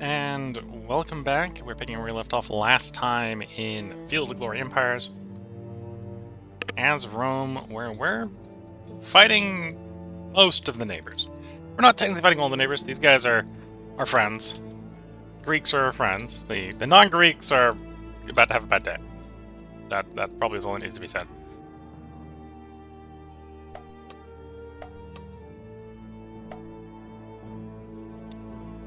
And welcome back. We're picking where we left off last time in Field of Glory Empires as Rome, where we're fighting most of the neighbors. We're not technically fighting all the neighbors. These guys are our friends. Greeks are our friends. The non-Greeks are about to have a bad day. That probably is all that needs to be said.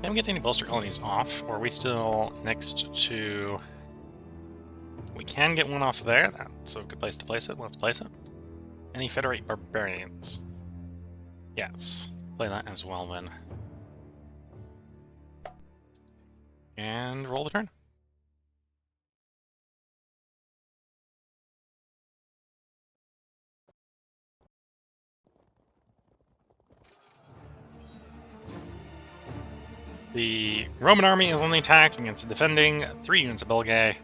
Can we get any bolster colonies off, or are we still next to... We can get one off there. That's a good place to place it. Let's place it. Any Federate Barbarians? Yes. Play that as well, then. And roll the turn. The Roman army is only attacking against defending 3 units of Belgae.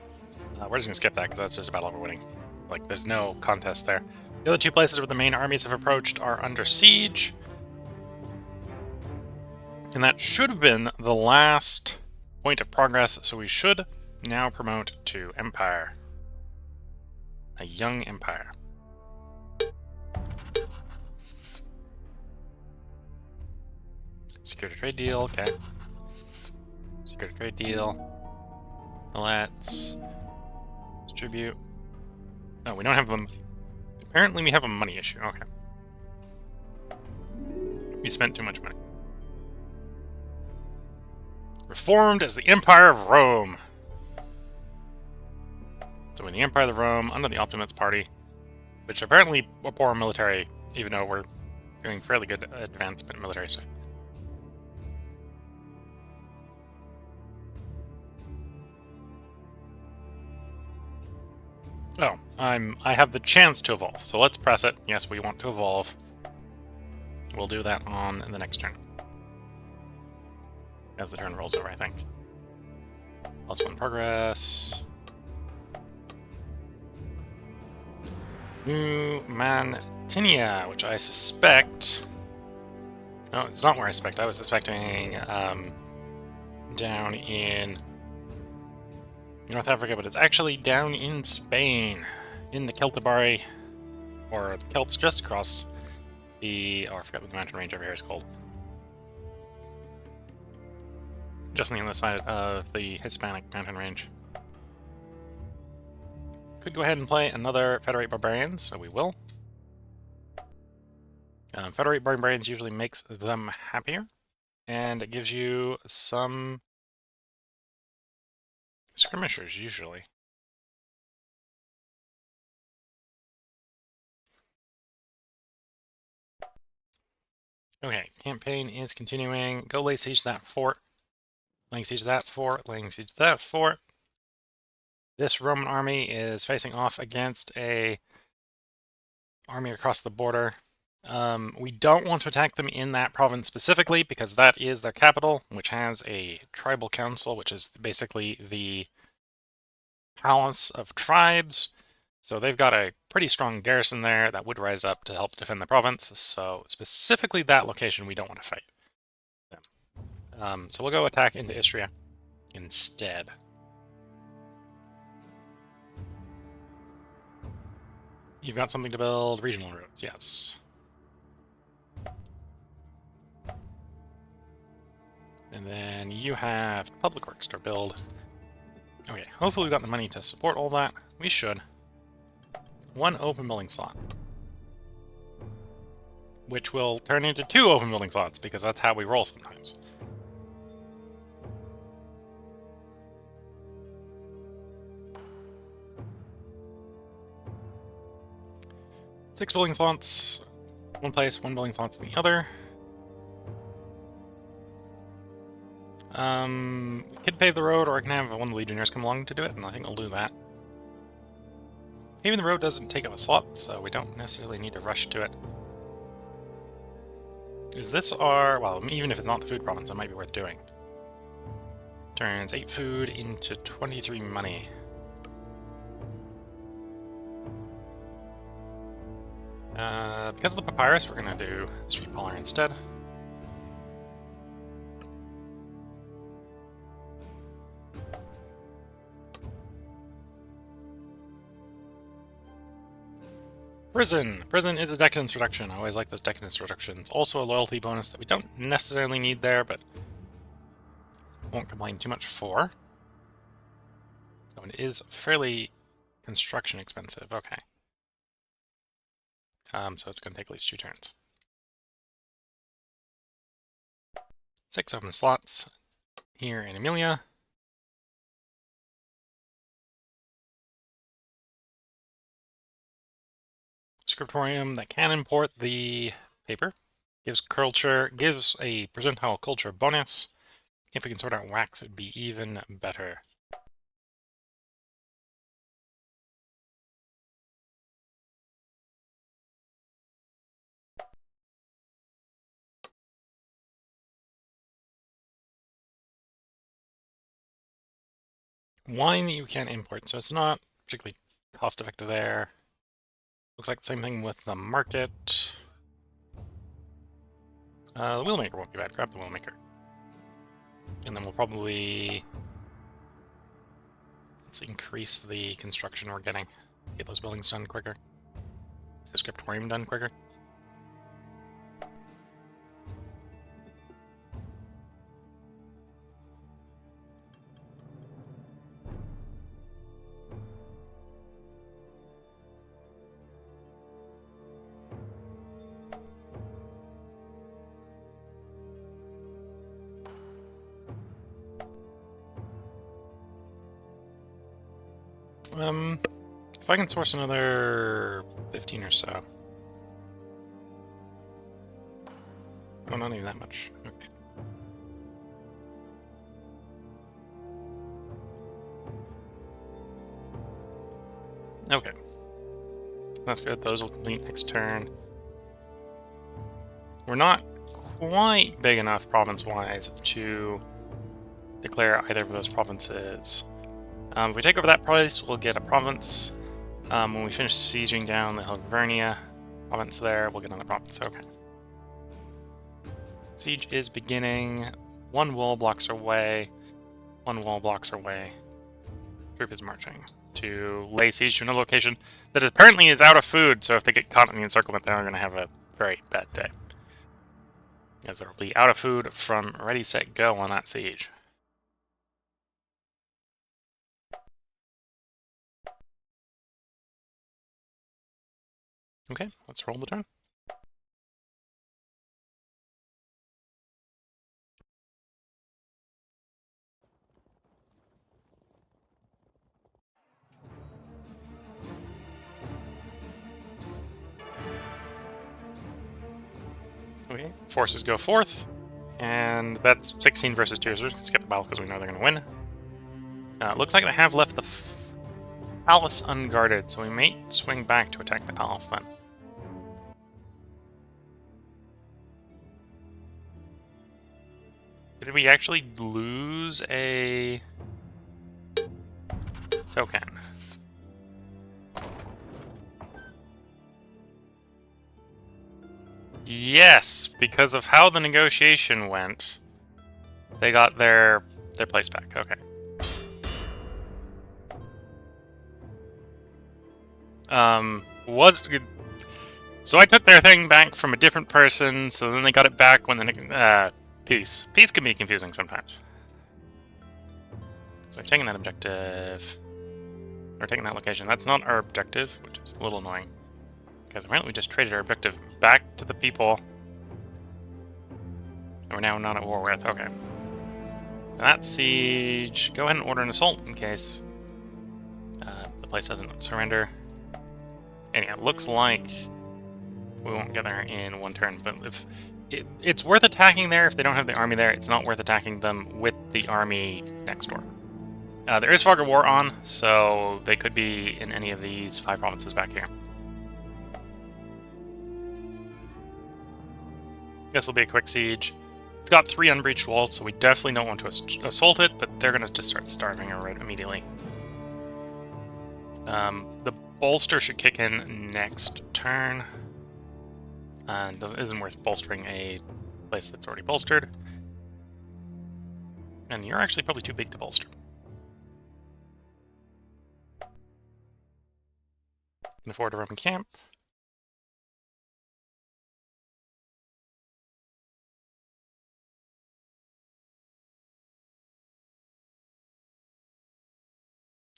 We're just going to skip that because that's just a battle we're winning. Like, there's no contest there. The other 2 places where the main armies have approached are under siege. And that should have been the last point of progress, so we should now promote to Empire. A young empire. Secure a trade deal, okay. Secure a trade deal. Let's distribute. No, we don't have them. Apparently we have a money issue, okay. We spent too much money. Reformed as the Empire of Rome. So we're the Empire of Rome under the Optimates Party, which apparently a poor military, even though we're doing fairly good advancement military stuff. Oh, I have the chance to evolve, so let's press it. Yes, we want to evolve. We'll do that on the next turn. As the turn rolls over, I think. +1 progress. New Mantinia, which I suspect... No, it's not where I suspect. I was suspecting down in North Africa, but it's actually down in Spain, in the Celtibari, or the Celts just across the... Oh, I forgot what the mountain range over here is called. Just on the other side of the Hispanic mountain range. Could go ahead and play another Federate Barbarians, so we will. Federate Barbarians usually makes them happier, and it gives you some skirmishers, usually. Okay, campaign is continuing. Go lay siege that fort. Laying siege that fort. Laying siege that fort. This Roman army is facing off against a army across the border. We don't want to attack them in that province specifically because that is their capital, which has a tribal council, which is basically the palace of tribes. So they've got a pretty strong garrison there that would rise up to help defend the province. So specifically that location we don't want to fight. So we'll go attack into Istria instead. You've got something to build. Regional roads, yes. And then you have public works to build. Okay, hopefully we've got the money to support all that. We should. 1 open building slot. Which will turn into 2 open building slots, because that's how we roll sometimes. Six building slots. One place, 1 building slots in the other. We could pave the road, or I can have one of the Legionnaires come along to do it, and I think I'll do that. Paving the road doesn't take up a slot, so we don't necessarily need to rush to it. Is this our... Well, even if it's not the food province, it might be worth doing. Turns 8 food into 23 money. Because of the papyrus, we're going to do Street Polar instead. Prison! Prison is a decadence reduction. I always like those decadence reductions. Also a loyalty bonus that we don't necessarily need there, but won't complain too much for. Oh, it is fairly construction expensive. Okay. So it's going to take at least 2 turns. 6 open slots here in Amelia. Scriptorium that can import the paper. Gives a percentile culture bonus. If we can sort out wax, it'd be even better. Wine that you can import, so it's not particularly cost effective there. Looks like the same thing with the market. The Wheelmaker won't be bad. Grab the Wheelmaker. And then we'll probably... let's increase the construction we're getting. Get those buildings done quicker. Is the Scriptorium done quicker? If I can source another 15 or so. Oh, not even that much. Okay. Okay. That's good. Those will complete next turn. We're not quite big enough province-wise to declare either of those provinces. If we take over that place, we'll get a province. When we finish sieging down the Hivernia province there, we'll get another province. Okay. Siege is beginning. 1 wall blocks away. 1 wall blocks away. Troop is marching to lay siege to another location that apparently is out of food, so if they get caught in the encirclement, they're going to have a very bad day. As there will be out of food from ready, set, go on that siege. Okay, let's roll the turn. Okay, forces go forth, and that's 16 versus 2, so we're just going to skip the battle because we know they're going to win. Looks like they have left the palace unguarded, so we may swing back to attack the palace then. Did we actually lose a token? Yes, because of how the negotiation went, they got their place back. Okay. So I took their thing back from a different person, so then they got it back when the peace. Peace can be confusing sometimes. So we're taking that objective. We're taking that location. That's not our objective, which is a little annoying. Because apparently we just traded our objective back to the people that we're now not at war with. Okay. So that siege... go ahead and order an assault in case the place doesn't surrender. And yeah, it looks like we won't get there in 1 turn, but if it's worth attacking there if they don't have the army there. It's not worth attacking them with the army next door. There is Fog of War on, so they could be in any of these 5 provinces back here. This will be a quick siege. It's got 3 unbreached walls, so we definitely don't want to assault it, but they're going to just start starving right immediately. The bolster should kick in next turn. And it isn't worth bolstering a place that's already bolstered. And you're actually probably too big to bolster. Can afford a Roman camp.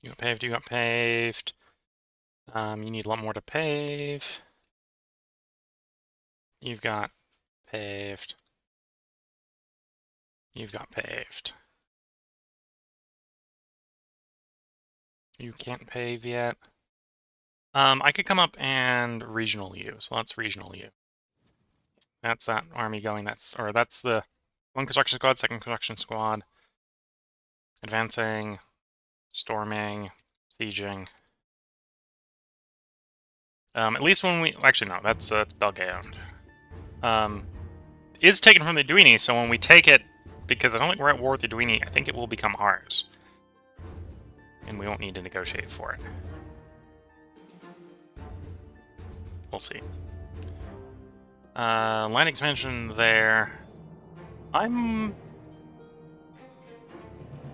You got paved, you got paved. You need a lot more to pave. You've got paved. You've got paved. You can't pave yet. I could come up and regional you, so let's regional you. That's that army going, that's the one construction squad, second construction squad. Advancing, storming, sieging. At least when we, actually no, that's Belgae owned. Is taken from the Duini, so when we take it, because I don't think we're at war with the Duini, I think it will become ours. And we won't need to negotiate for it. We'll see. Line expansion there.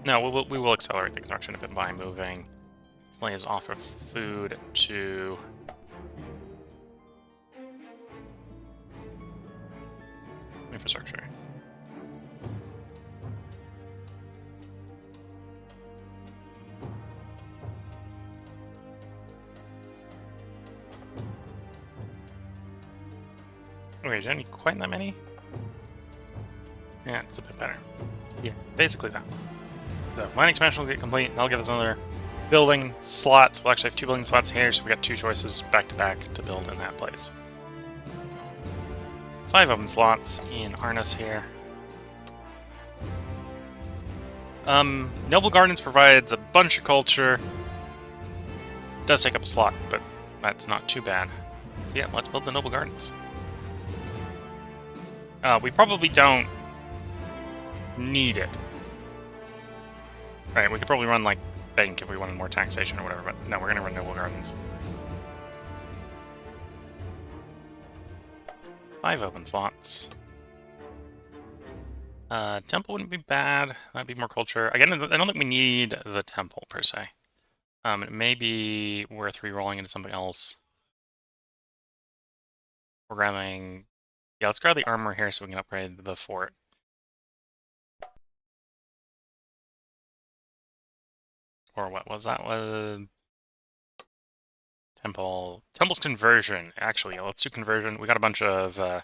No, we will accelerate the construction a bit by moving slaves off of food to infrastructure. Okay, do I need quite that many? Yeah, it's a bit better. Yeah, basically that. So, line expansion will get complete. That'll give us another building slots. We'll actually have 2 building slots here, so we got 2 choices back to back to build in that place. 5 open slots in Arnis here. Noble Gardens provides a bunch of culture. It does take up a slot, but that's not too bad. So yeah, let's build the Noble Gardens. We probably don't need it. Right, we could probably run, like, bank if we wanted more taxation or whatever, but no, we're gonna run Noble Gardens. 5 open slots. Temple wouldn't be bad. That'd be more culture. Again, I don't think we need the temple, per se. It may be worth re-rolling into something else. We're grabbing... Yeah, let's grab the armor here so we can upgrade the fort. Or what was that? Temple's conversion. Actually, let's do conversion. We got a bunch of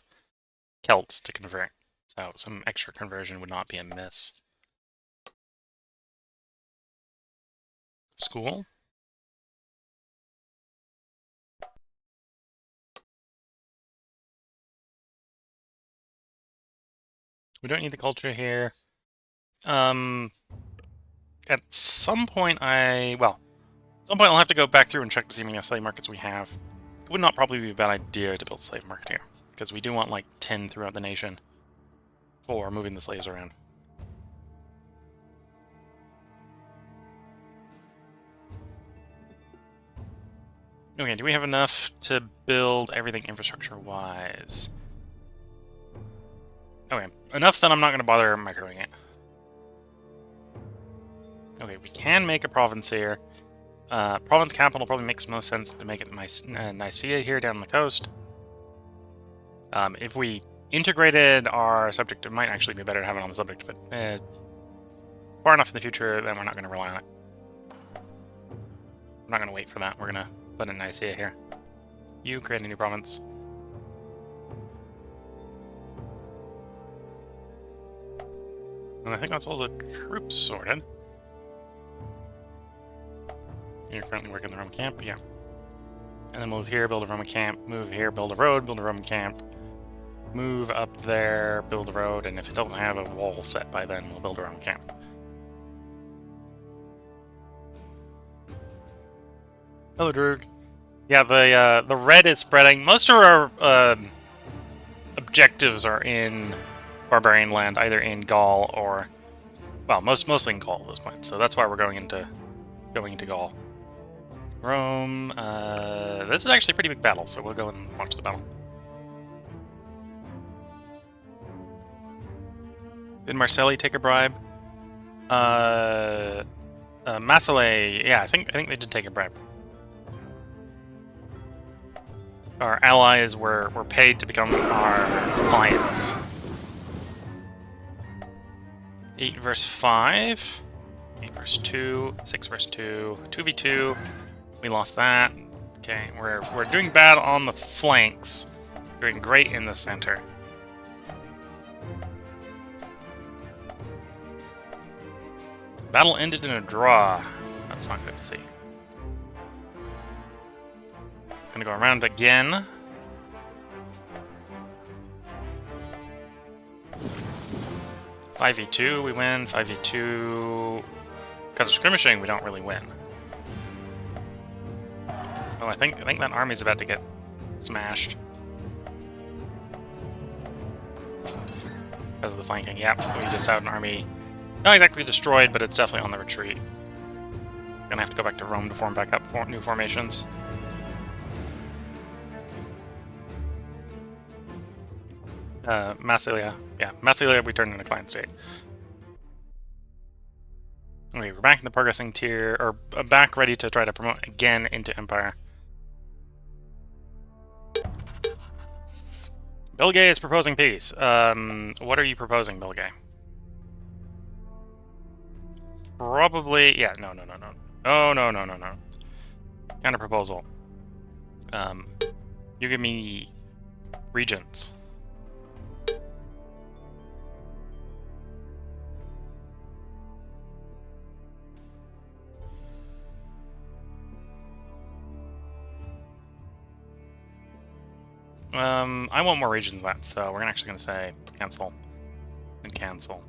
Celts to convert, so some extra conversion would not be amiss. School. We don't need the culture here. At some point I'll have to go back through and check to see how many slave markets we have. It would not probably be a bad idea to build a slave market here, because we do want like 10 throughout the nation for moving the slaves around. Okay, do we have enough to build everything infrastructure-wise? Okay, enough that I'm not going to bother microing it. Okay, we can make a province here. Province capital probably makes most sense to make it Nicaea here down the coast. If we integrated our subject, it might actually be better to have it on the subject, but far enough in the future, then we're not going to rely on it. I'm not going to wait for that. We're going to put in Nicaea here. You create a new province. And I think that's all the troops sorted. You're currently working the Roman camp, yeah. And then move here, build a Roman camp, move here, build a road, build a Roman camp, move up there, build a road, and if it doesn't have a wall set by then, we'll build a Roman camp. Hello, Droog. Yeah, the red is spreading. Most of our objectives are in Barbarian land, either in Gaul or, well, mostly in Gaul at this point. So that's why we're going into Gaul. Rome. This is actually a pretty big battle, so we'll go and watch the battle. Did Marcelli take a bribe? Massile, yeah, I think they did take a bribe. Our allies were paid to become our clients. 8 versus 5. 8 versus 2, 6 versus 2, 2v2. We lost that. Okay, we're doing bad on the flanks. Doing great in the center. Battle ended in a draw. That's not good to see. Gonna go around again. Five v2, we win. 5v2. Because of skirmishing, we don't really win. Oh, I think that army's about to get smashed. Because of the flanking. Yep, we just had an army not exactly destroyed, but it's definitely on the retreat. Gonna have to go back to Rome to form back up for new formations. Massilia. Yeah, Massilia we turned into client state. Okay, we're back in the progressing tier, or back ready to try to promote again into Empire. Bilgay is proposing peace. What are you proposing, Bilgay? Probably, yeah, no. Counter proposal. You give me regions. I want more regions than that, so we're actually going to say cancel and cancel.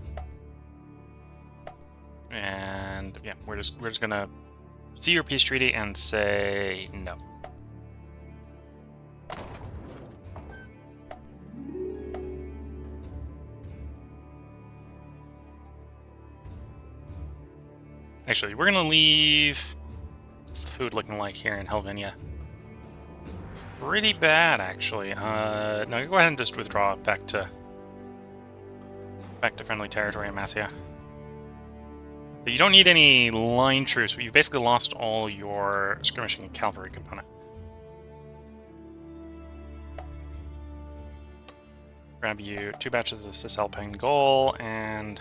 And yeah, we're just going to see your peace treaty and say no. Actually, we're going to leave... What's the food looking like here in Helvenia? It's pretty bad, actually. No, go ahead and just withdraw back to friendly territory in Massia. So you don't need any line troops, but you've basically lost all your skirmishing and cavalry component. Grab you 2 batches of Cisalpine Gaul and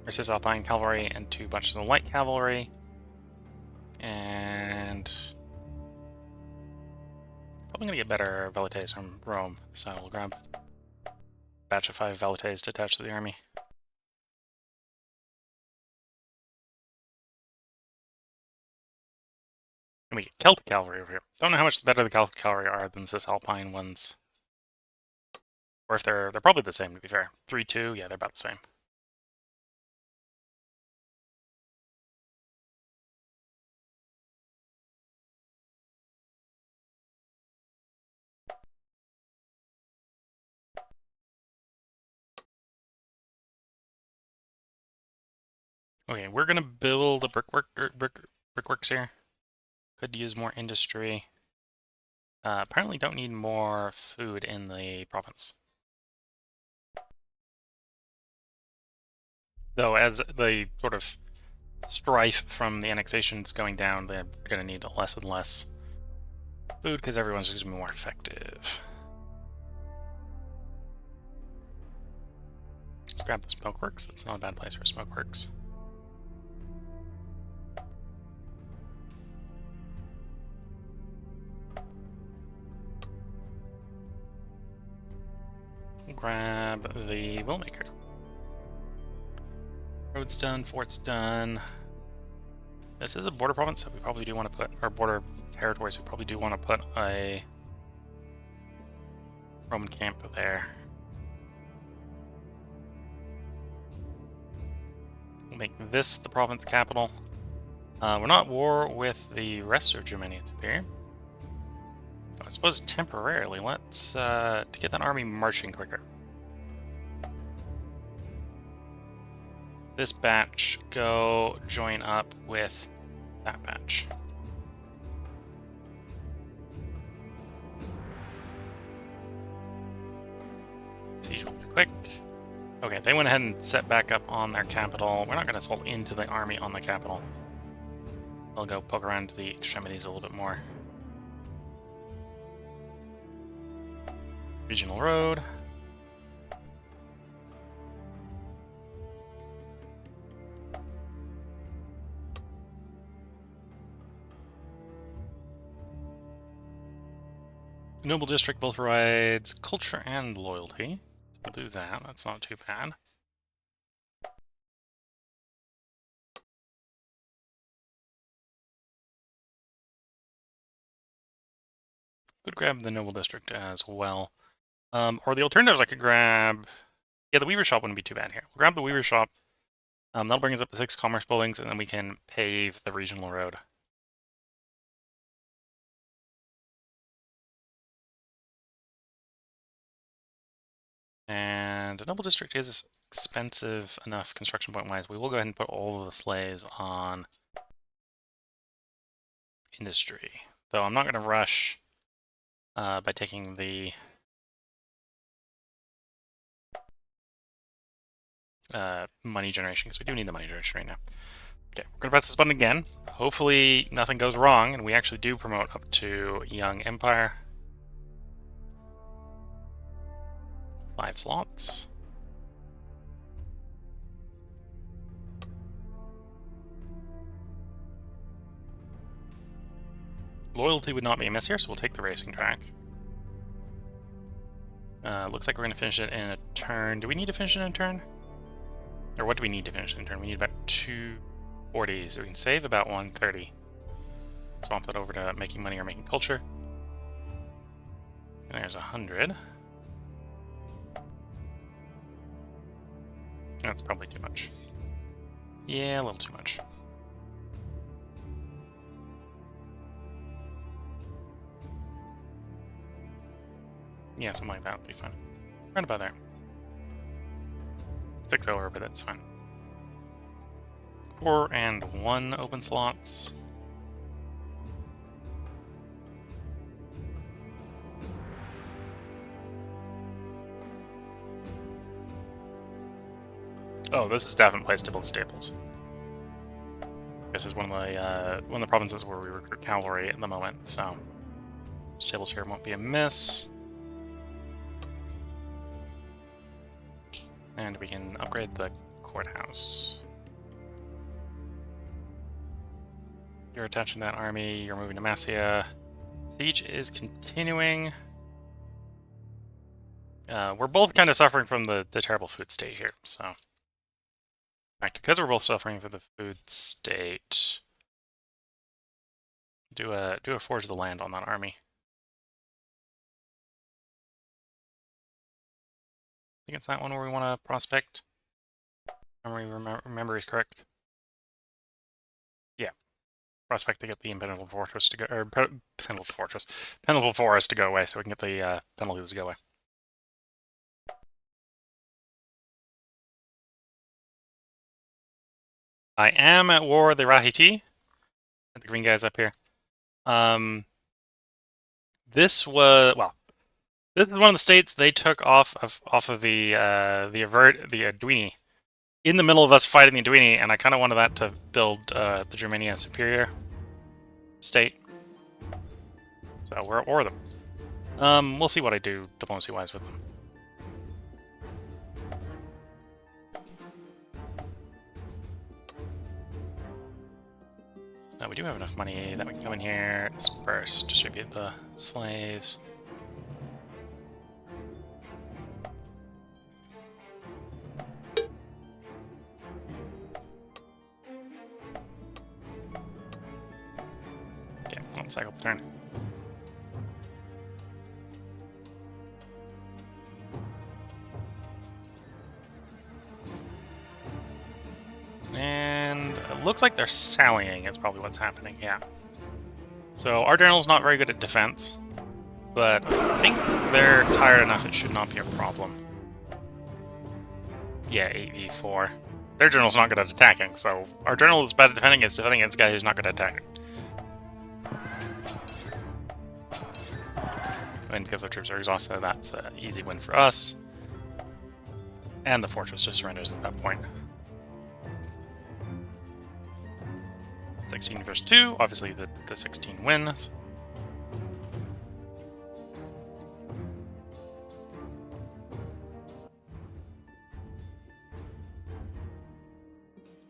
Cisalpine cavalry and 2 bunches of light cavalry. And probably gonna get better velites from Rome, so we'll grab a batch of 5 velites to attach to the army. And we get Celtic cavalry over here. Don't know how much better the Celtic cavalry are than Cisalpine ones. Or if they're probably the same, to be fair. 3-2, yeah, they're about the same. Okay, we're gonna build a brickworks here. Could use more industry. Apparently don't need more food in the province. Though as the sort of strife from the annexations going down, they're gonna need less and less food because everyone's just gonna be more effective. Let's grab the smokeworks. That's not a bad place for smokeworks. Grab the Willmaker. Road's done, fort's done. This is a border province that we probably do want to put, or border territories, we probably do want to put a Roman camp there. We'll make this the province capital. We're not at war with the rest of Germanian Superior. I suppose temporarily, let's, to get that army marching quicker. This batch, go join up with that batch. Siege will be quick. Okay, they went ahead and set back up on their capital. We're not going to assault into the army on the capital. I'll go poke around to the extremities a little bit more. Regional road. Noble District both provides culture and loyalty. So we'll do that. That's not too bad. Could grab the Noble District as well. Or the alternatives I could grab... Yeah, the Weaver Shop wouldn't be too bad here. We'll grab the Weaver Shop. That'll bring us up to 6 commerce buildings, and then we can pave the regional road. And a Noble District is expensive enough construction point-wise. We will go ahead and put all of the slaves on industry. Though I'm not going to rush by taking the money generation, because we do need the money generation right now. Okay, we're going to press this button again. Hopefully nothing goes wrong, and we actually do promote up to Young Empire. 5 slots. Loyalty would not be a miss here, so we'll take the racing track. Looks like we're going to finish it in a turn. Do we need to finish it in a turn? Or what do we need to finish it in a turn? We need about 240, so we can save about 130. Swap that over to making money or making culture. And there's 100. That's probably too much. Yeah, a little too much. Yeah, something like that would be fine. Right about there. 6 over, but that's fine. 4 and 1 open slots. Oh, this is definitely a place to build stables. This is one of the provinces where we recruit cavalry at the moment, so stables here won't be a miss. And we can upgrade the courthouse. You're attaching that army, you're moving to Massia. Siege is continuing. We're both kind of suffering from the terrible food state here, so... In fact, because we're both suffering from the food state, do a forge the land on that army. I think it's that one where we want to prospect. Remember is correct. Yeah, prospect to get the impenetrable fortress to go, or impenetrable forest to go away, so we can get the penalties to go away. I am at war with the Rahiti, the green guys up here. This was, well, this is one of the states they took off of the Aduini, in the middle of us fighting the Aduini, and I kind of wanted that to build the Germania Superior state. So we're at war with them. We'll see what I do diplomacy-wise with them. We do have enough money that we can come in here, disperse, distribute the slaves. Okay, let's cycle the turn. And it looks like they're sallying is probably what's happening, yeah. So our general's not very good at defense, but I think they're tired enough it should not be a problem. Yeah, 8v4. Their general's not good at attacking, so our general is bad at defending against a guy who's not good at attacking. And because their troops are exhausted, that's an easy win for us. And the fortress just surrenders at that point. 16 versus 2, obviously the 16 wins.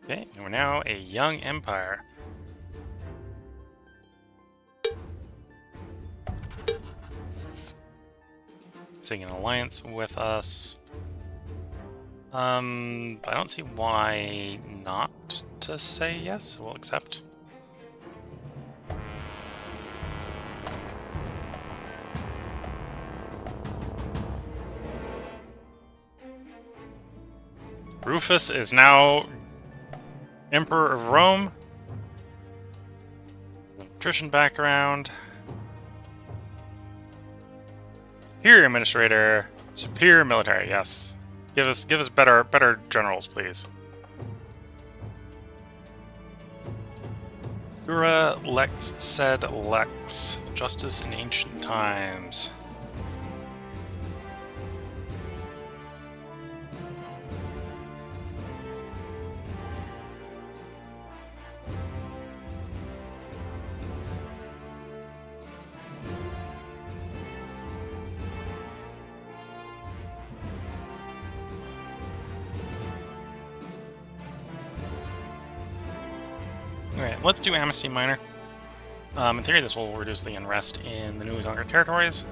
Okay, and we're now a young empire. seeking an alliance with us. I don't see why not to say yes. We'll accept. Rufus is now Emperor of Rome. Nutrition background. Superior Administrator. Superior Military, yes. Give us better generals, please. Dura Lex sed Lex. Justice in ancient times. Alright, let's do Amnesty Minor. In theory, this will reduce the unrest in the newly conquered territories.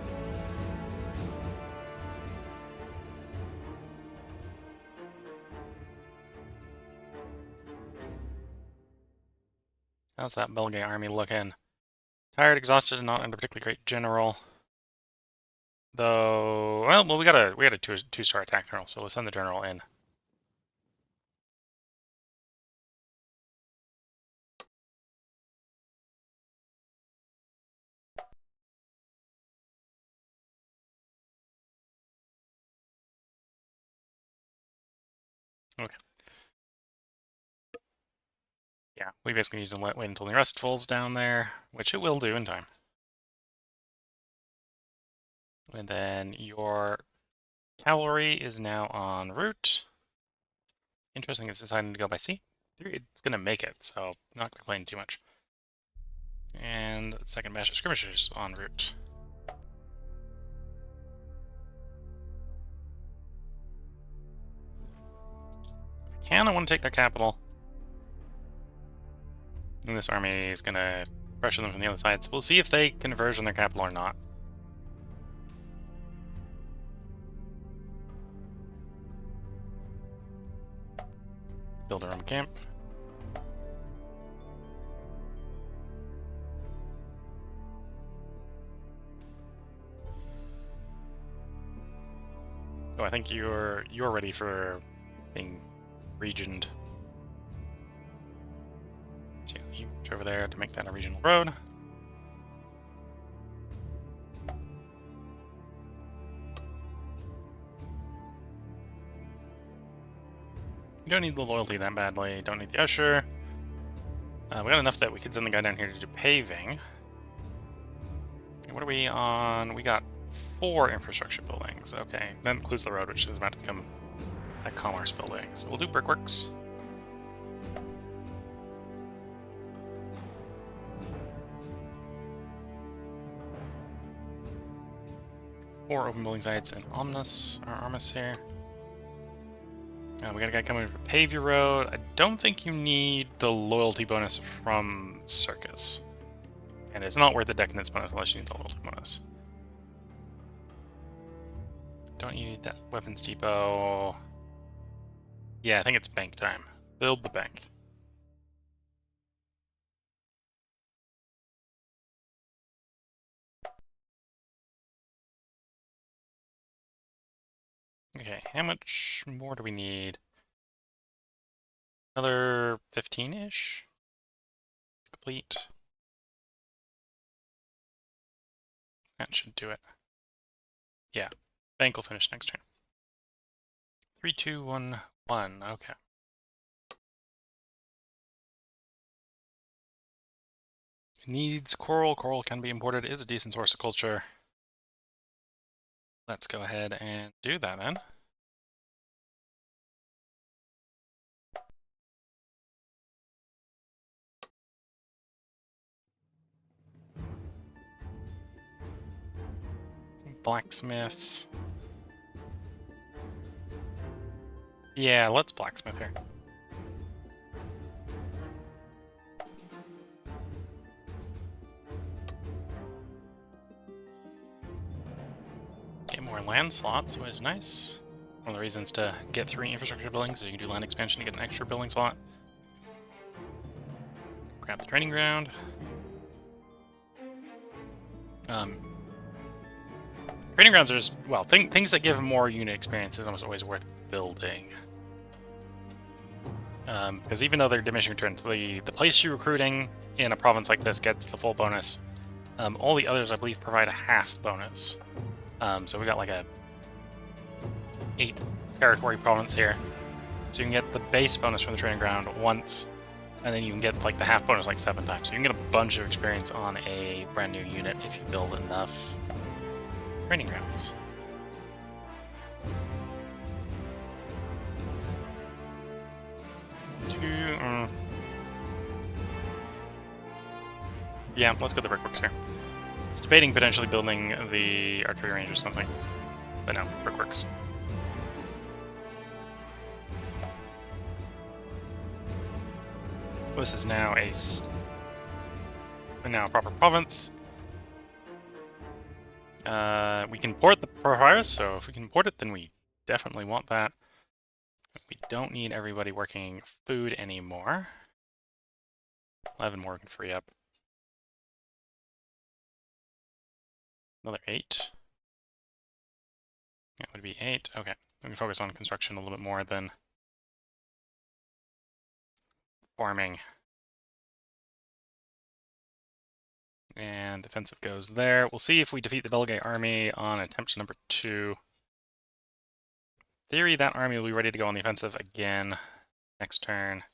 How's that Belgae army looking? Tired, exhausted, and not under particularly great general. Though, well, we got a two-star attack general, so we'll send the general in. Okay. Yeah, we basically need to wait until the rest falls down there, which it will do in time. And then your cavalry is now en route. Interesting, it's deciding to go by sea. It's going to make it, so not complaining too much. And second batch of skirmishers en route. If I want to take their capital. And this army is going to pressure them from the other side, so we'll see if they converge on their capital or not. Build a Roman camp. Oh, I think you're ready for being regioned. So you march over there to make that a regional road. You don't need the loyalty that badly. Don't need the usher. We got enough that we could send the guy down here to do paving. What are we on? We got 4 infrastructure buildings. Okay, that includes the road, which is about to become a commerce building. So we'll do brickworks. Four open building sites in Omnus, or Armus here. We got a guy coming to pave your road. I don't think you need the loyalty bonus from Circus. And it's not worth the decadence bonus unless you need the loyalty bonus. Don't you need that weapons depot? Yeah, I think it's bank time. Build the bank. Okay, how much more do we need? Another 15-ish? Complete. That should do it. Yeah, bank will finish next turn. 3, 2, 1, 1. Okay. Needs coral. Coral can be imported. It's a decent source of culture. Let's go ahead and do that then. Blacksmith. Yeah, let's blacksmith here. Okay, more land slots, which is nice. One of the reasons to get 3 infrastructure buildings is you can do land expansion to get an extra building slot. Grab the training ground. Training grounds are just, well, things that give more unit experience is almost always worth building. Because even though they're diminishing returns, the place you're recruiting in a province like this gets the full bonus. All the others, I believe, provide a half bonus. So we got like a 8 territory province here. So you can get the base bonus from the training ground once, and then you can get like the half bonus like 7 times. So you can get a bunch of experience on a brand new unit if you build enough training grounds. Yeah, let's go the brickworks here. It's debating potentially building the archery range or something, but no, brickworks. This is now a proper province. We can port the province, so if we can port it, then we definitely want that. We don't need everybody working food anymore. 11 more can free up. Another 8. That would be 8. Okay, we can focus on construction a little bit more than farming. And defensive goes there. We'll see if we defeat the Belgae army on attempt number 2. In theory, that army will be ready to go on the offensive again next turn.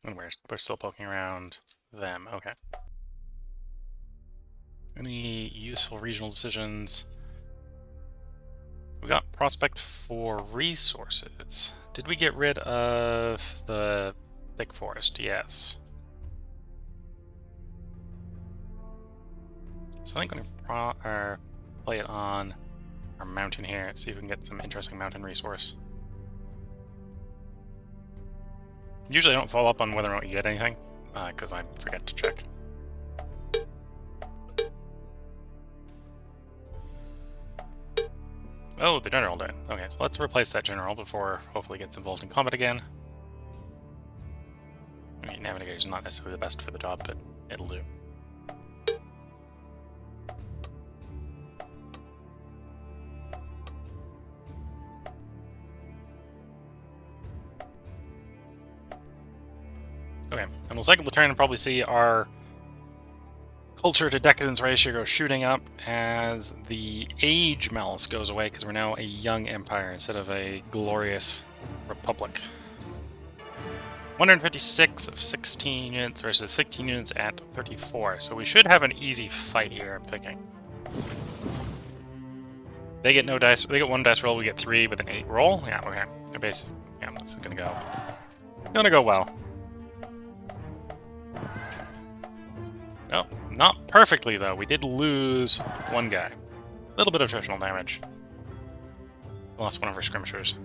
And we're still poking around them. Okay. Any useful regional decisions? We got prospect for resources. Did we get rid of the thick forest? Yes. So I think I'm going to play it on our mountain here, see if we can get some interesting mountain resource. Usually I don't follow up on whether or not you get anything, because I forget to check. Oh, the general did. Okay, so let's replace that general before hopefully gets involved in combat again. I mean, Navigator's not necessarily the best for the job, but it'll do. Okay, and we'll cycle the turn and probably see our culture to decadence ratio go shooting up as the age malice goes away because we're now a young empire instead of a glorious republic. 156 of 16 units versus 16 units at 34, so we should have an easy fight here, I'm thinking. They get no dice, they get 1 dice roll, we get 3 with an 8 roll. Yeah, okay. Yeah, this is gonna go well. Oh, not perfectly, though. We did lose 1 guy. A little bit of attritional damage. Lost 1 of our skirmishers.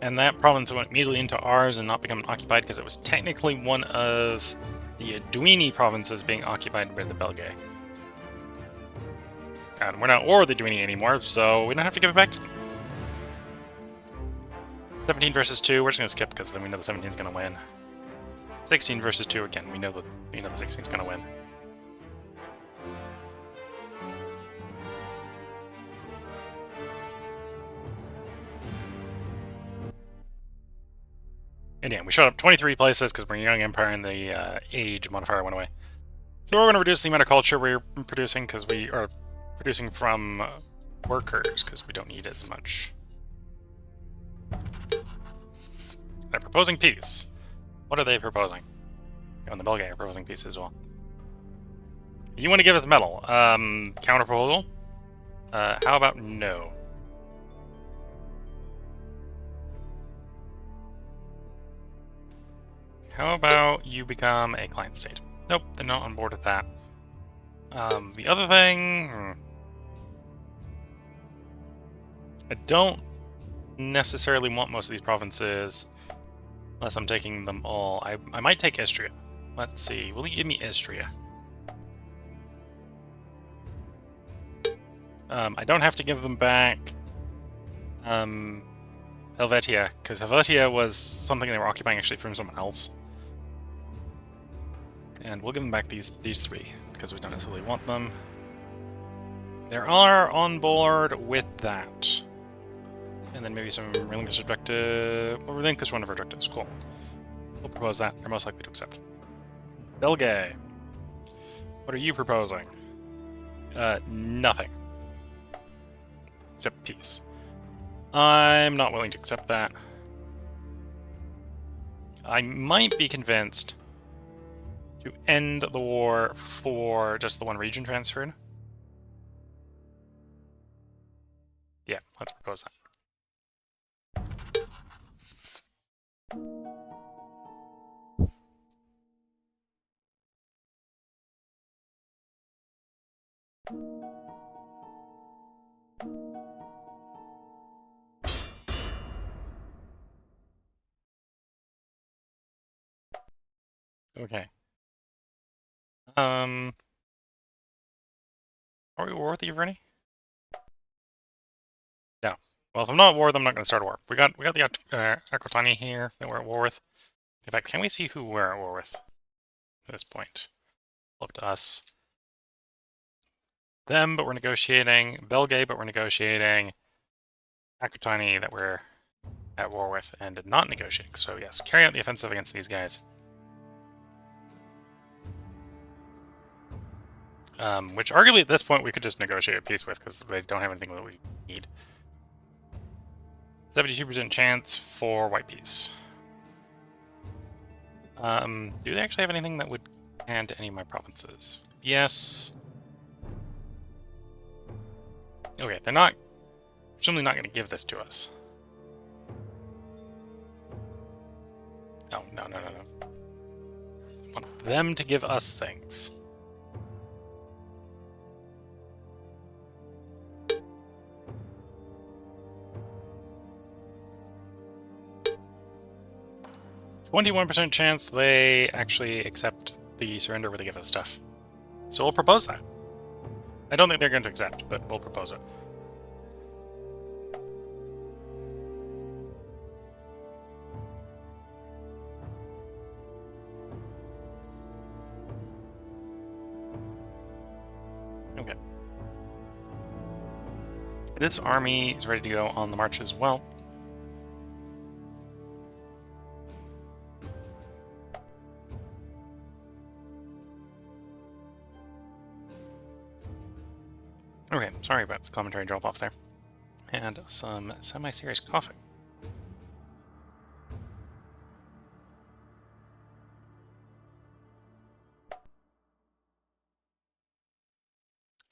And that province went immediately into ours and not become occupied because it was technically one of the Duini provinces being occupied by the Belgae. And we're not the Duini anymore, so we don't have to give it back to them. 17 versus 2, we're just going to skip because then we know the 17 is going to win. 16 versus 2, again, we know the 16 is going to win. And yeah, we shot up 23 places because we're a young empire and the age modifier went away. So we're going to reduce the amount of culture we're producing because we are producing from workers because we don't need as much. They're proposing peace. What are they proposing? And the Belgae are proposing peace as well. You want to give us metal. Counter proposal? How about no? How about you become a client state? Nope, they're not on board with that. The other thing... I don't necessarily want most of these provinces, unless I'm taking them all. I might take Istria. Let's see, will you give me Istria? I don't have to give them back Helvetia, because Helvetia was something they were occupying actually from someone else. And we'll give them back these three, because we don't necessarily want them. They are on board with that. And then maybe some relinquish objective. Well, relinquish one of our objectives. Cool. We'll propose that. They're most likely to accept. Belgae. What are you proposing? Nothing. Except peace. I'm not willing to accept that. I might be convinced to end the war for just the one region transferred. Yeah, let's propose that. Okay. Are we at war with the Iverni? No. Well, if I'm not at war, then I'm not going to start a war. We got the Aquitani here that we're at war with. In fact, can we see who we're at war with at this point? Up to us. Them, but we're negotiating. Belgae, but we're negotiating. Aquitani that we're at war with and not negotiating. So yes, carry out the offensive against these guys. Which arguably at this point we could just negotiate a peace with because they don't have anything that we need. 72% chance for white peace. Do they actually have anything that would hand to any of my provinces? Yes. Okay, they're not... presumably not going to give this to us. Oh, no. I want them to give us things. %21% chance they actually accept the surrender where they give us stuff. So we'll propose that. I don't think they're going to accept, but we'll propose it. Okay. This army is ready to go on the march as well. Okay, sorry about the commentary drop off there. And some semi-serious coughing. I'm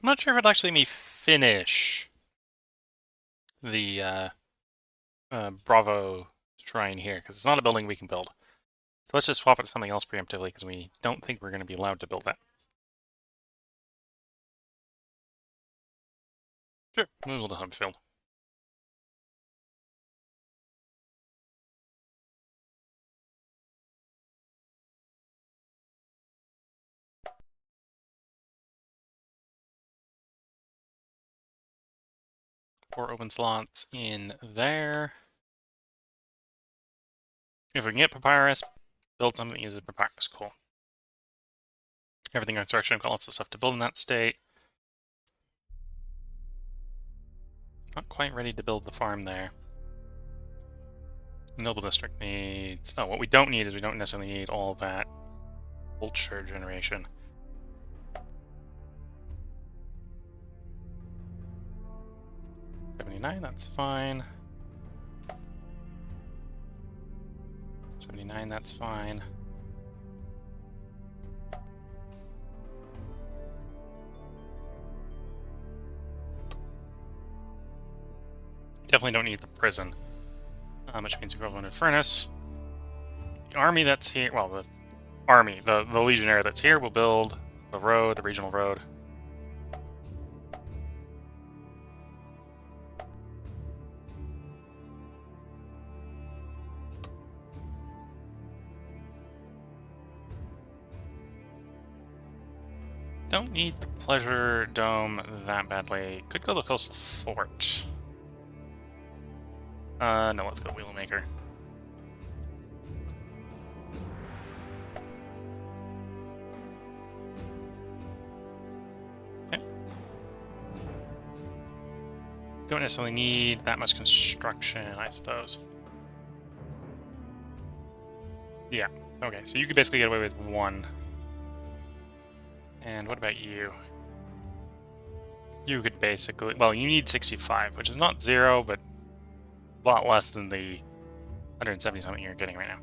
not sure if it'll actually let me finish the Bravo Shrine here, because it's not a building we can build. So let's just swap it to something else preemptively, because we don't think we're going to be allowed to build that. Sure, we'll build a hub field. Four open slots in there. If we can get Papyrus, build something that uses Papyrus. Cool. Everything on construction, got lots of stuff to build in that state. Not quite ready to build the farm there. Noble District needs... oh, what we don't need is we don't necessarily need all that vulture generation. $79, that's fine. 79, that's fine. Definitely don't need the prison, which means we go into Furnace. The army that's here, well, the army, the legionnaire that's here will build the road, the regional road. don't need the Pleasure Dome that badly. Could go the Coastal Fort. No, let's go Wheelmaker. Okay. Don't necessarily need that much construction, I suppose. Yeah, okay, so you could basically get away with 1. And what about you? You could basically... Well, you need 65, which is not 0, but a lot less than the 170-something you're getting right now.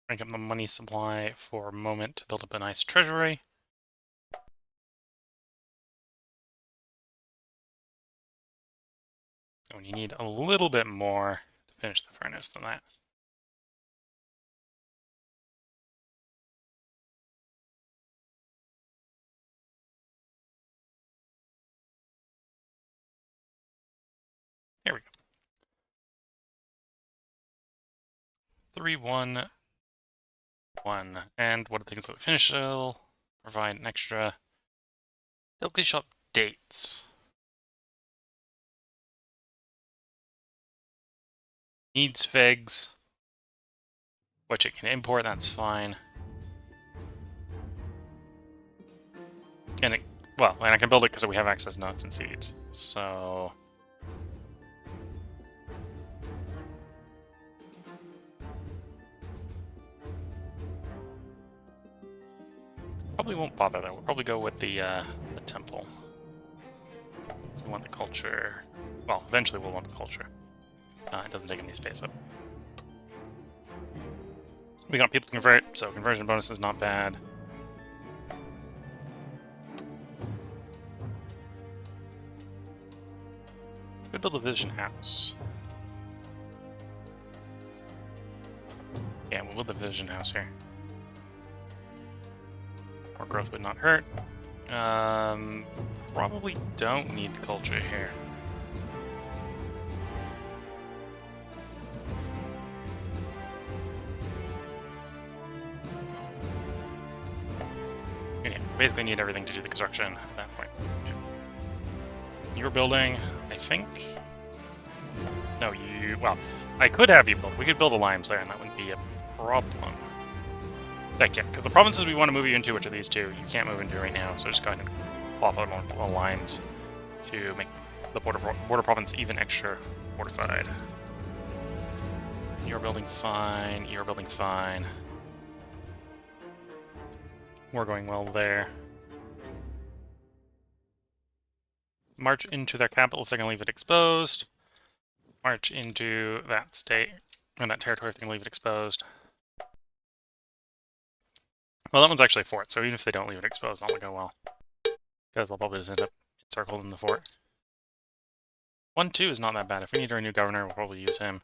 Rank up the money supply for a moment to build up a nice treasury. And you need a little bit more to finish the furnace than that. Here we go. 3, 1, 1. And what are the things that we finish will provide an extra Delicacy Shop dates. Needs figs, which it can import, that's fine. And well, and I can build it because we have access nuts and seeds, so... Probably won't bother though. We'll probably go with the temple. So we want the culture. Well, eventually we'll want the culture. It doesn't take any space up. We got people to convert, so conversion bonus is not bad. Could build a vision house. Yeah, we'll build a vision house here. More growth would not hurt. Probably don't need the culture here. Yeah, basically need everything to do the construction at that point. Yeah. You're building, I think... No, you... Well, I could have you build. We could build alliance there, and that wouldn't be a problem. Heck yeah, because the provinces we want to move you into, which are these two, you can't move into right now, so just go ahead and plop out alliance to make the border province even extra fortified. You're building fine, you're building fine. We're going well there. March into their capital if they're going to leave it exposed. March into that state, and that territory if they're going to leave it exposed. Well, that one's actually a fort, so even if they don't leave it exposed, that will go well. Because they'll probably just end up encircled in the fort. 1-2 is not that bad. If we need our new governor, we'll probably use him.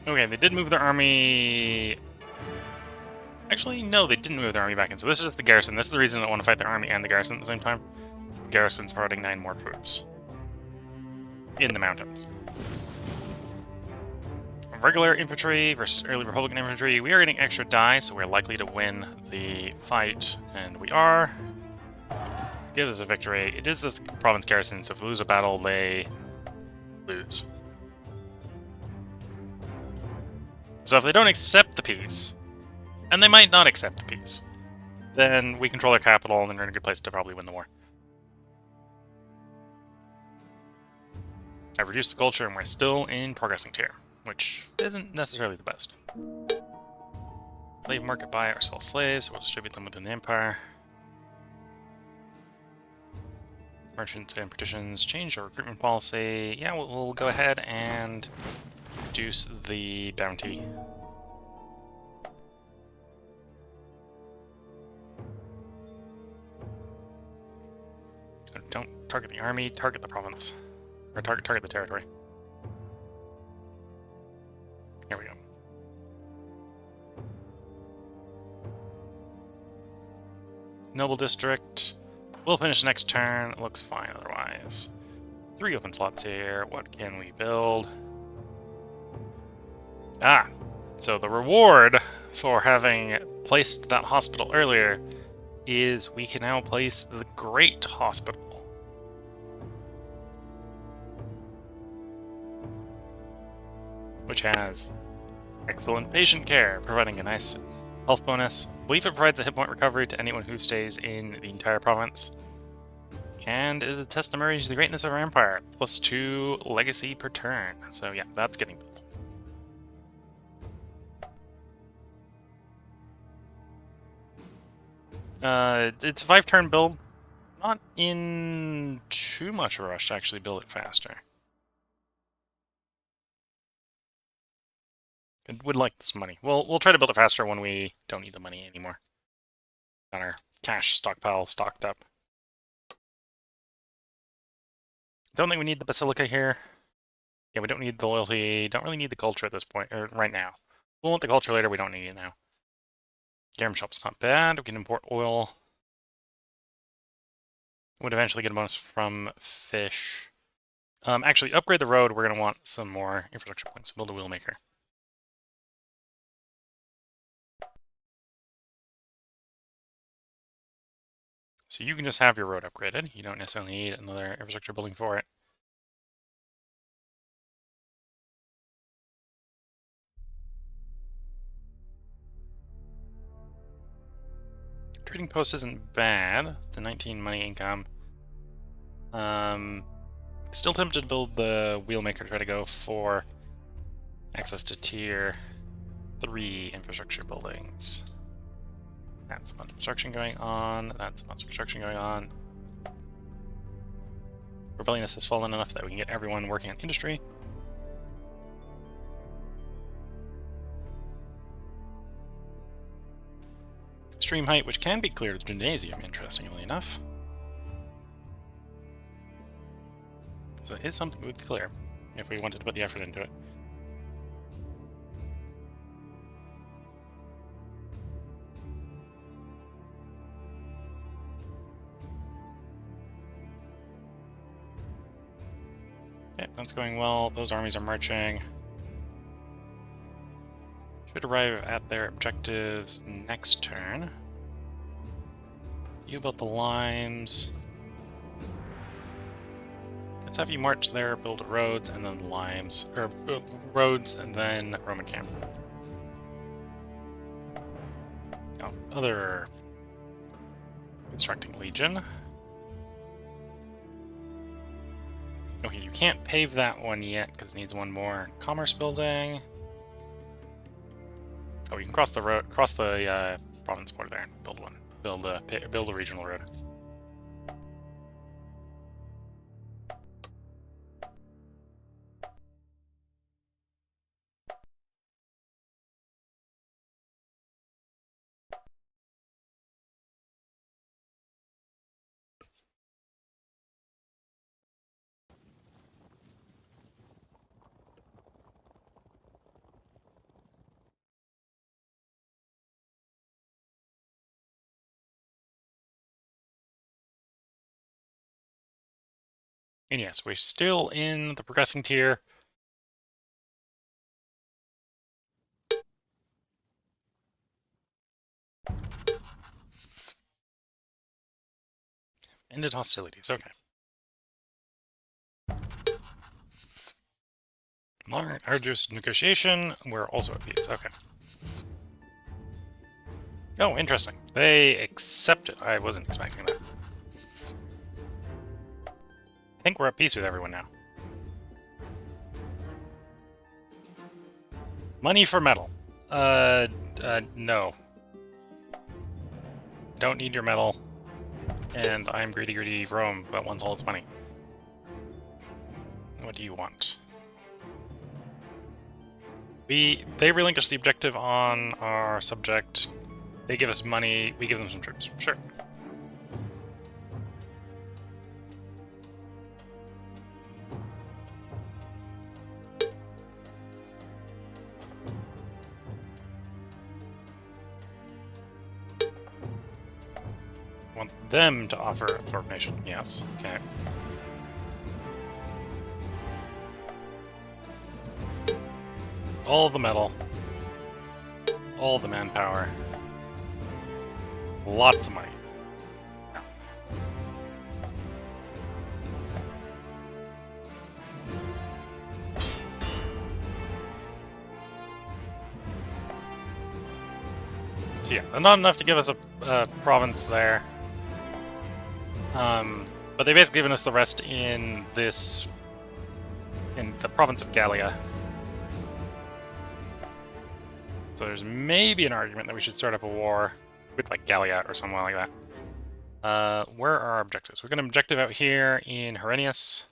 Okay, they did move their army... Actually, no, they didn't move their army back in. So this is just the garrison. This is the reason I want to fight their army and the garrison at the same time. The garrison's providing 9 more troops. In the mountains. Regular infantry versus early Republican infantry. We are getting extra die, so we're likely to win the fight. And we are. Gives us a victory. It is this province garrison, so if we lose a battle, they lose. So if they don't accept the peace, and they might not accept the peace, then we control their capital, and they're in a good place to probably win the war. I reduced the culture, and we're still in progressing tier, which isn't necessarily the best. Slave market buy or sell slaves, so we'll distribute them within the empire. Merchants and partitions change our recruitment policy. Yeah, we'll go ahead and reduce the bounty. don't target the army, target the province. Or target the territory. Here we go. Noble District. We'll finish next turn. It looks fine otherwise. 3 open slots here. What can we build? Ah, so the reward for having placed that hospital earlier is we can now place the Great Hospital. Which has excellent patient care, providing a nice health bonus. I believe it provides a hit point recovery to anyone who stays in the entire province. And is a testimony to the greatness of our empire. +2 legacy per turn. So yeah, that's getting built. It's a 5-turn build. Not in too much of a rush to actually build it faster. I would like this money. We'll try to build it faster when we don't need the money anymore. Got our cash stockpile stocked up. Don't think we need the Basilica here. Yeah, we don't need the loyalty. Don't really need the culture at this point, or right now. We'll want the culture later. We don't need it now. Garum shop's not bad. We can import oil. Would eventually get a bonus from fish. Actually, upgrade the road. We're going to want some more infrastructure points. Build a wheelmaker. So you can just have your road upgraded. You don't necessarily need another infrastructure building for it. Trading post isn't bad. It's a 19 money income. Still tempted to build the wheelmaker, try to go for access to tier 3 infrastructure buildings. That's a bunch of construction going on. That's a bunch of construction going on. Rebelliousness has fallen enough that we can get everyone working on industry. Extreme height, which can be cleared with gymnasium, interestingly enough. So it is something we would clear if we wanted to put the effort into it. Okay, that's going well. Those armies are marching. Should arrive at their objectives next turn. You built the limes. Let's have you march there, build roads, and then limes. Or roads, and then Roman camp. Oh, other constructing legion. Okay, you can't pave that one yet because it needs one more commerce building. Oh, you can cross the road, cross the province border there and build one. Build a regional road. And yes, we're still in the progressing tier. Ended hostilities, okay. Long, arduous negotiation, we're also at peace, okay. Oh, interesting. They accepted. I wasn't expecting that. I think we're at peace with everyone now. Money for metal. No. Don't need your metal. And I'm greedy Rome, but wants all its money. What do you want? They relinquish the objective on our subject. They give us money, we give them some troops. Sure. want them to offer Absorb Nation. Yes, okay. All the metal. All the manpower. Lots of money. No. So yeah, not enough to give us a province there. But they've basically given us the rest in this... in the province of Gallia. So there's maybe an argument that we should start up a war with, like, Gallia or somewhere like that. Where are our objectives? We've got an objective out here in Herennius.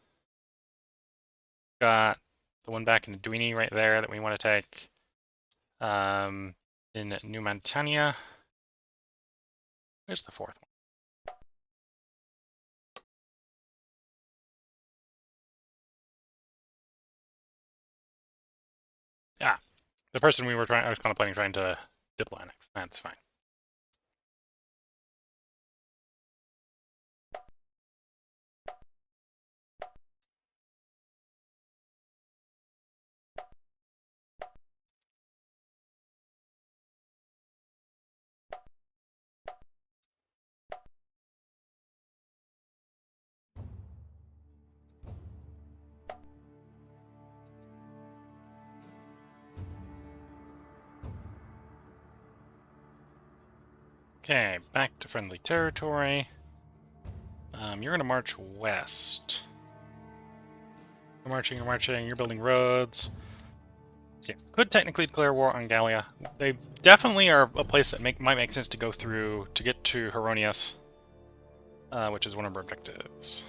Got the one back in Duini right there that we want to take. In Numantania. Where's the fourth one? Ah, the person I was contemplating trying to diplo annex. That's fine. Okay, back to friendly territory. You're going to march west. You're marching, you're building roads. So yeah, could technically declare war on Gallia. They definitely are a place that might make sense to go through to get to Heronius, which is one of our objectives.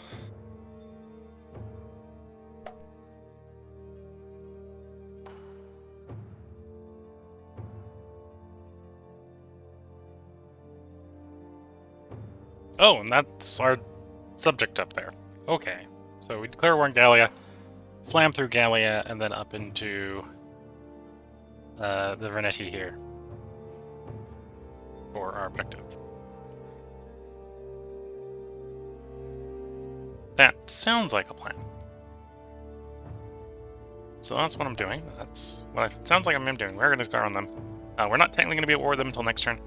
Oh, and that's our subject up there. Okay, so we declare war on Gallia, slam through Gallia, and then up into the Veneti here for our objective. That sounds like a plan. So that's what I'm doing. That's what it sounds like I'm doing. We're going to declare on them. We're not technically going to be at war with them until next turn.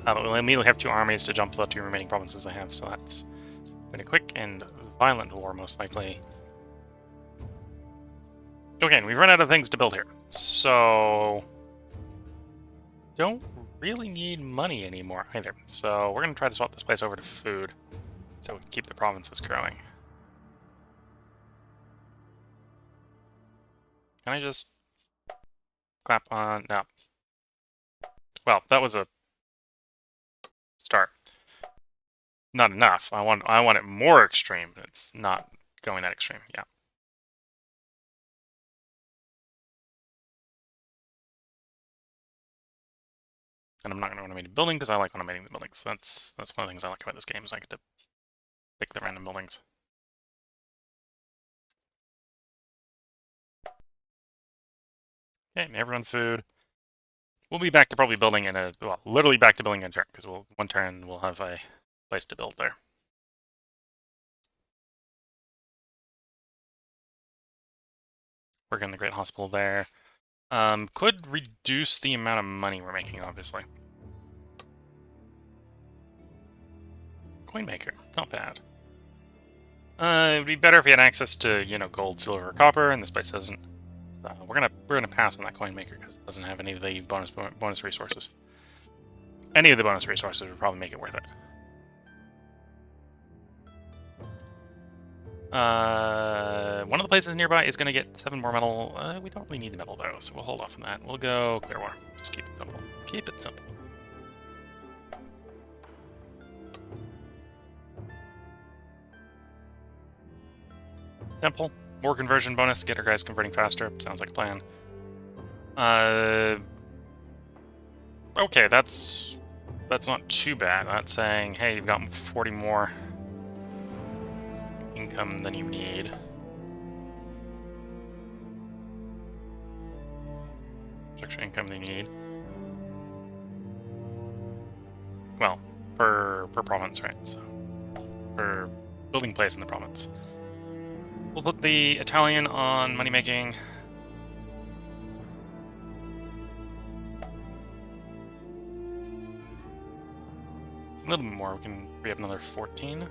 But we'll immediately have 2 armies to jump the 2 remaining provinces they have, so that's been a quick and violent war, most likely. Okay, and we've run out of things to build here, so... don't really need money anymore, either. So we're going to try to swap this place over to food, so we can keep the provinces growing. Can I just... clap on... no. Well, that was a... start. Not enough. I want it more extreme. It's not going that extreme. Yeah. And I'm not going to automate a building because I like automating the buildings. That's one of the things I like about this game is I get to pick the random buildings. Okay, everyone food. We'll be back to probably building in a well, literally back to building in a turn because one turn we'll have a place to build there. Work on the Great Hospital there. Could reduce the amount of money we're making, obviously. Coinmaker, not bad. It'd be better if we had access to, you know, gold, silver, or copper, and this place doesn't. So we're gonna pass on that Coinmaker because it doesn't have any of the bonus resources. Any of the bonus resources would probably make it worth it. One of the places nearby is going to get 7 more metal. We don't really need the metal, though, so we'll hold off on that. We'll go Clear War. Just keep it simple. Keep it simple. Temple. More conversion bonus. Get our guys converting faster. Sounds like a plan. Okay, that's not too bad. That's saying, hey, you've got 40 more income than you need. Extra income than you need. well, per province, right? So, per building place in the province. We'll put the Italian on money making. A little bit more. We have another 14.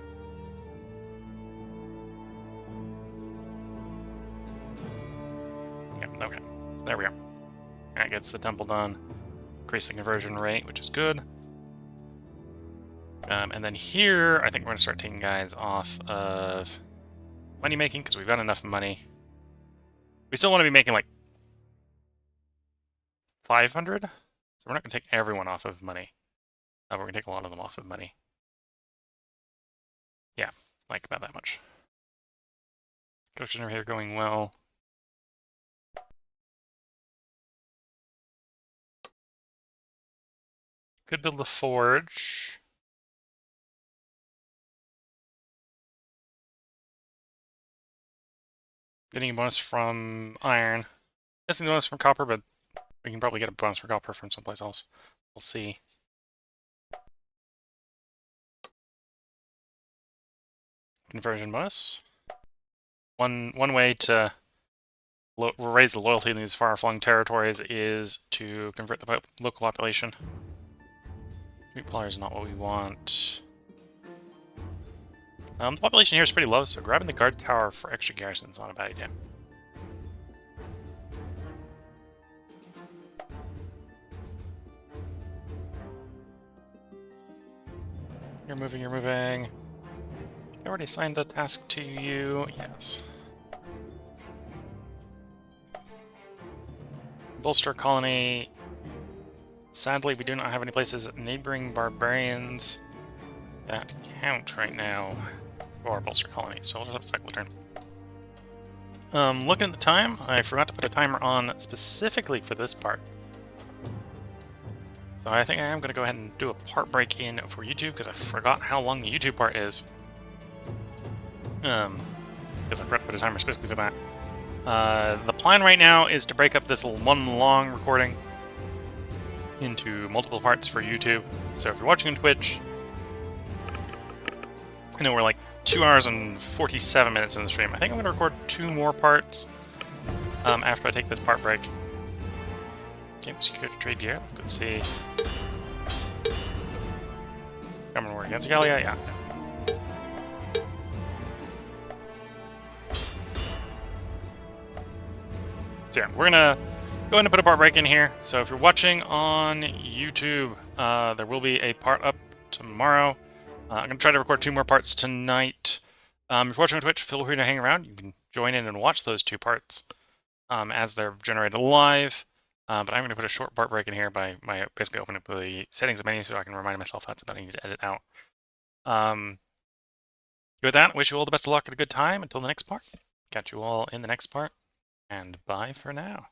Yeah, okay. So there we go. That gets the temple done. Increase the conversion rate, which is good. And then here, I think we're going to start taking guys off of money making because we've got enough money. We still want to be making like 500, so we're not going to take everyone off of money. We're going to take a lot of them off of money. Yeah, like about that much. Coach generator going well. Could build the forge. Getting a bonus from iron. Guessing the bonus from copper, but we can probably get a bonus for copper from someplace else. We'll see. Conversion bonus. One way to raise the loyalty in these far-flung territories is to convert the local population. Meat plotter is not what we want. The population here is pretty low, so grabbing the guard tower for extra garrison is not a bad idea. You're moving, you're moving. I already assigned a task to you. Yes. Bolster colony. Sadly, we do not have any places neighboring barbarians that count right now for bolster colony, so we'll just have to cycle a turn. Looking at the time, I forgot to put a timer on specifically for this part. So I think I am going to go ahead and do a part break in for YouTube because I forgot how long the YouTube part is. Because I forgot to put a timer specifically for that. The plan right now is to break up this one long recording into multiple parts for YouTube. So if you're watching on Twitch, I know we're like 2 hours and 47 minutes in the stream. I think I'm going to record 2 more parts after I take this part break. Okay, security trade gear. Let's go see. Coming to war against Gallia, yeah. So yeah, we're gonna go ahead and put a part break in here. So if you're watching on YouTube, there will be a part up tomorrow. I'm gonna try to record 2 more parts tonight. If you're watching on Twitch, feel free to hang around. You can join in and watch those 2 parts as they're generated live. But I'm gonna put a short part break in here by basically opening up the settings menu so I can remind myself that's about I need to edit out. With that, wish you all the best of luck and a good time until the next part. Catch you all in the next part. And bye for now.